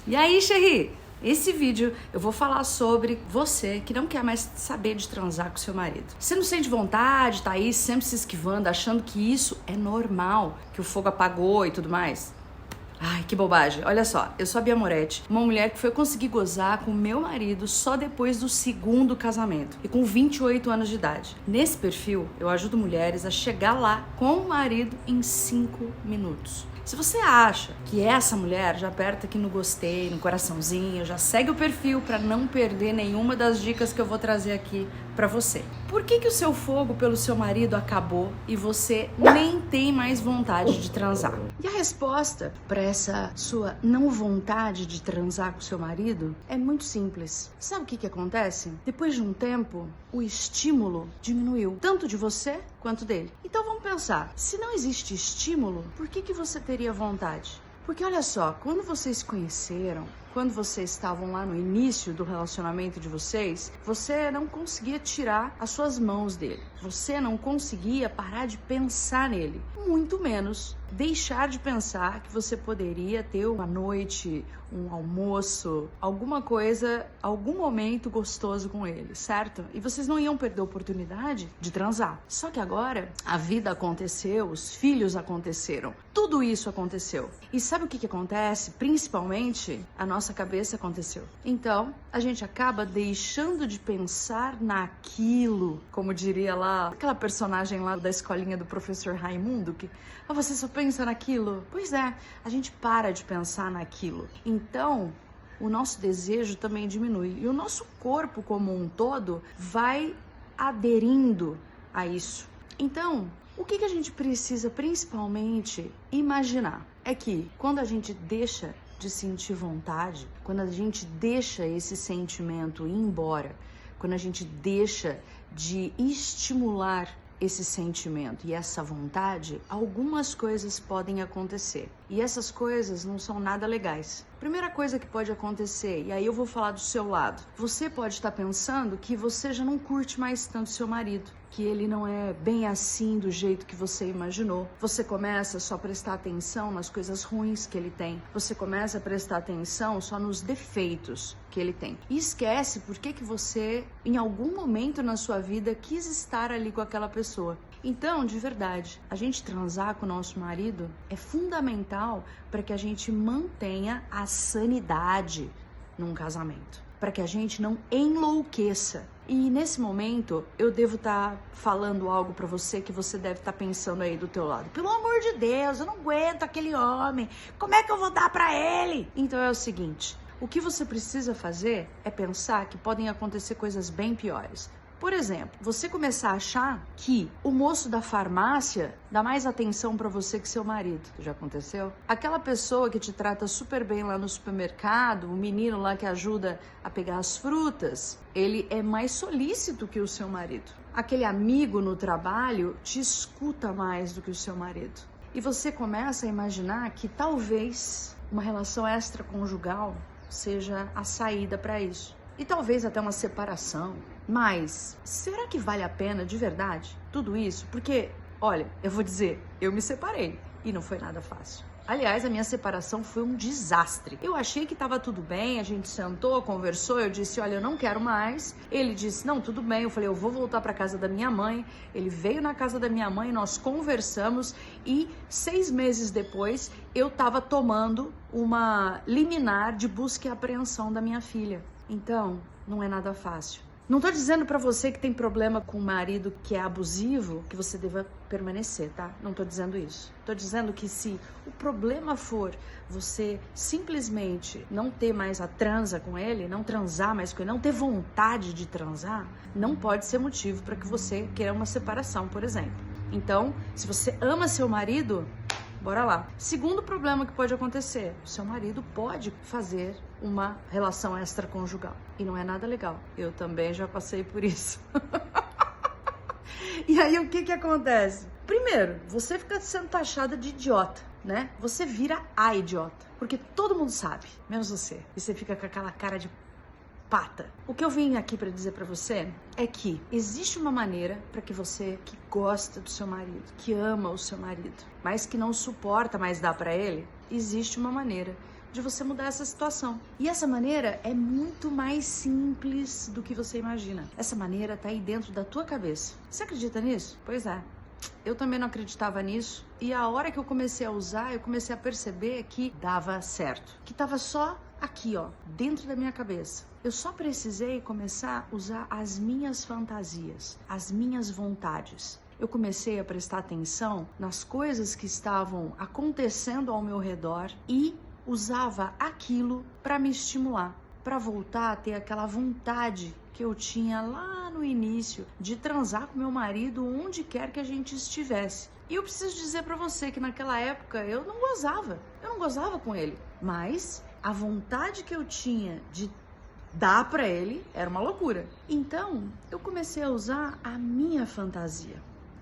E aí, Xerri? Esse vídeo eu vou falar sobre você que não quer mais saber de transar com seu marido. Você não sente vontade, tá aí sempre se esquivando, achando que isso é normal, que o fogo apagou e tudo mais? Ai, que bobagem. Olha só, eu sou a Bia Moretti, uma mulher que foi conseguir gozar com meu marido só depois do segundo casamento e com 28 anos de idade. Nesse perfil, eu ajudo mulheres a chegar lá com o marido em 5 minutos. Se você acha que essa mulher, já aperta aqui no gostei, no coraçãozinho, já segue o perfil para não perder nenhuma das dicas que eu vou trazer aqui para você. Por que o seu fogo pelo seu marido acabou e você nem tem mais vontade de transar? E a resposta para essa sua não vontade de transar com seu marido é muito simples. Sabe o que acontece? Depois de um tempo, o estímulo diminuiu, tanto de você quanto dele. Então vamos pensar, se não existe estímulo, por que você teria vontade? Porque olha só, quando vocês se conheceram, quando vocês estavam lá no início do relacionamento de vocês, você não conseguia tirar as suas mãos dele. Você não conseguia parar de pensar nele. Muito menos deixar de pensar que você poderia ter uma noite, um almoço, alguma coisa, algum momento gostoso com ele, certo? E vocês não iam perder a oportunidade de transar. Só que agora a vida aconteceu, os filhos aconteceram, tudo isso aconteceu. E sabe o que acontece? Principalmente a nossa cabeça aconteceu. Então, a gente acaba deixando de pensar naquilo, como diria lá, aquela personagem lá da escolinha do professor Raimundo, que você só pensa naquilo. Pois é, a gente para de pensar naquilo. Então, o nosso desejo também diminui. E o nosso corpo como um todo vai aderindo a isso. Então, o que a gente precisa principalmente imaginar é que quando a gente deixa de sentir vontade, quando a gente deixa esse sentimento ir embora, quando a gente deixa de estimular esse sentimento e essa vontade, algumas coisas podem acontecer. E essas coisas não são nada legais. Primeira coisa que pode acontecer, e aí eu vou falar do seu lado, você pode estar pensando que você já não curte mais tanto seu marido, que ele não é bem assim do jeito que você imaginou. Você começa só a prestar atenção nas coisas ruins que ele tem. Você começa a prestar atenção só nos defeitos que ele tem. E esquece por que você, em algum momento na sua vida, quis estar ali com aquela pessoa. Então, de verdade, a gente transar com o nosso marido é fundamental para que a gente mantenha a sanidade num casamento, para que a gente não enlouqueça. E nesse momento, eu devo estar falando algo pra você que você deve estar pensando aí do teu lado. Pelo amor de Deus, eu não aguento aquele homem. Como é que eu vou dar pra ele? Então é o seguinte, o que você precisa fazer é pensar que podem acontecer coisas bem piores. Por exemplo, você começar a achar que o moço da farmácia dá mais atenção pra você que seu marido. Já aconteceu? Aquela pessoa que te trata super bem lá no supermercado, o menino lá que ajuda a pegar as frutas, ele é mais solícito que o seu marido. Aquele amigo no trabalho te escuta mais do que o seu marido. E você começa a imaginar que talvez uma relação extraconjugal seja a saída para isso. E talvez até uma separação. Mas será que vale a pena de verdade tudo isso? Porque, olha, eu vou dizer, eu me separei e não foi nada fácil. Aliás, a minha separação foi um desastre. Eu achei que estava tudo bem, a gente sentou, conversou, eu disse, olha, eu não quero mais. Ele disse, não, tudo bem. Eu falei, eu vou voltar para casa da minha mãe. Ele veio na casa da minha mãe, nós conversamos e 6 meses depois eu estava tomando uma liminar de busca e apreensão da minha filha. Então, não é nada fácil. Não tô dizendo pra você que tem problema com o marido que é abusivo, que você deva permanecer, tá? Não tô dizendo isso. Tô dizendo que se o problema for você simplesmente não ter mais a transa com ele, não transar mais com ele, não ter vontade de transar, não pode ser motivo para que você queira uma separação, por exemplo. Então, se você ama seu marido, bora lá. Segundo problema que pode acontecer, o seu marido pode fazer uma relação extraconjugal. E não é nada legal. Eu também já passei por isso. E aí o que acontece? Primeiro, você fica sendo taxada de idiota, né? Você vira a idiota. Porque todo mundo sabe, menos você. E você fica com aquela cara de pata. O que eu vim aqui para dizer para você é que existe uma maneira para que você que gosta do seu marido, que ama o seu marido, mas que não suporta mais dar para ele, existe uma maneira de você mudar essa situação. E essa maneira é muito mais simples do que você imagina. Essa maneira tá aí dentro da tua cabeça. Você acredita nisso? Pois é. Eu também não acreditava nisso e a hora que eu comecei a usar, eu comecei a perceber que dava certo. Que tava só aqui, ó, dentro da minha cabeça. Eu só precisei começar a usar as minhas fantasias, as minhas vontades. Eu comecei a prestar atenção nas coisas que estavam acontecendo ao meu redor e usava aquilo para me estimular, para voltar a ter aquela vontade que eu tinha lá no início de transar com meu marido onde quer que a gente estivesse. E eu preciso dizer para você que naquela época eu não gozava com ele, mas a vontade que eu tinha de dar para ele era uma loucura. Então eu comecei a usar a minha fantasia.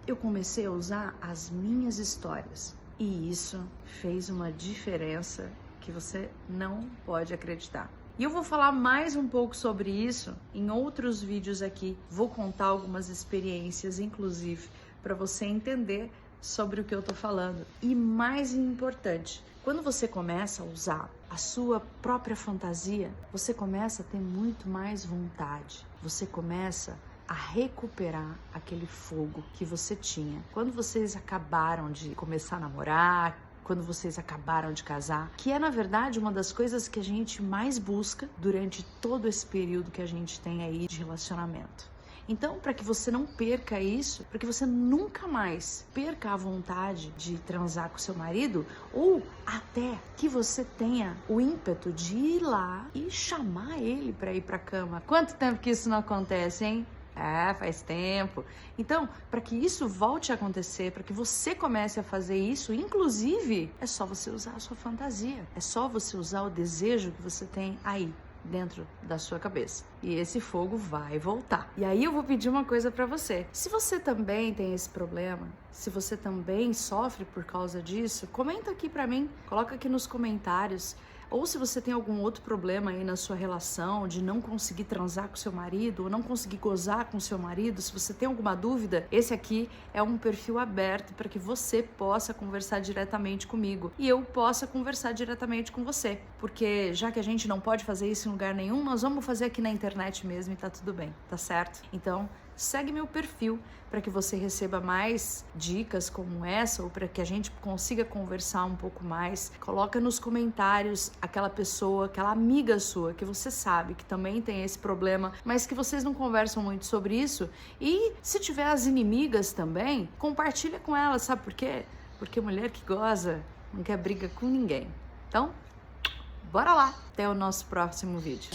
Eu comecei a usar as minhas histórias e isso fez uma diferença que você não pode acreditar. E eu vou falar mais um pouco sobre isso em outros vídeos aqui. Vou contar algumas experiências, inclusive, para você entender sobre o que eu tô falando. E mais importante, quando você começa a usar a sua própria fantasia, você começa a ter muito mais vontade. Você começa a recuperar aquele fogo que você tinha quando vocês acabaram de começar a namorar, quando vocês acabaram de casar, que é na verdade uma das coisas que a gente mais busca durante todo esse período que a gente tem aí de relacionamento. Então, para que você não perca isso, para que você nunca mais perca a vontade de transar com seu marido, ou até que você tenha o ímpeto de ir lá e chamar ele para ir para a cama. Quanto tempo que isso não acontece, hein? Faz tempo. Então, para que isso volte a acontecer, para que você comece a fazer isso, inclusive, é só você usar a sua fantasia. É só você usar o desejo que você tem aí dentro da sua cabeça. E esse fogo vai voltar. E aí eu vou pedir uma coisa para você. Se você também tem esse problema, se você também sofre por causa disso, comenta aqui para mim, coloca aqui nos comentários. Ou se você tem algum outro problema aí na sua relação, de não conseguir transar com seu marido, ou não conseguir gozar com seu marido, se você tem alguma dúvida, esse aqui é um perfil aberto para que você possa conversar diretamente comigo e eu possa conversar diretamente com você. Porque já que a gente não pode fazer isso em lugar nenhum, nós vamos fazer aqui na internet mesmo e tá tudo bem, tá certo? Então, segue meu perfil para que você receba mais dicas como essa ou para que a gente consiga conversar um pouco mais. Coloca nos comentários aquela pessoa, aquela amiga sua que você sabe que também tem esse problema, mas que vocês não conversam muito sobre isso. E se tiver as inimigas também, compartilha com elas, sabe por quê? Porque mulher que goza não quer briga com ninguém. Então, bora lá! Até o nosso próximo vídeo.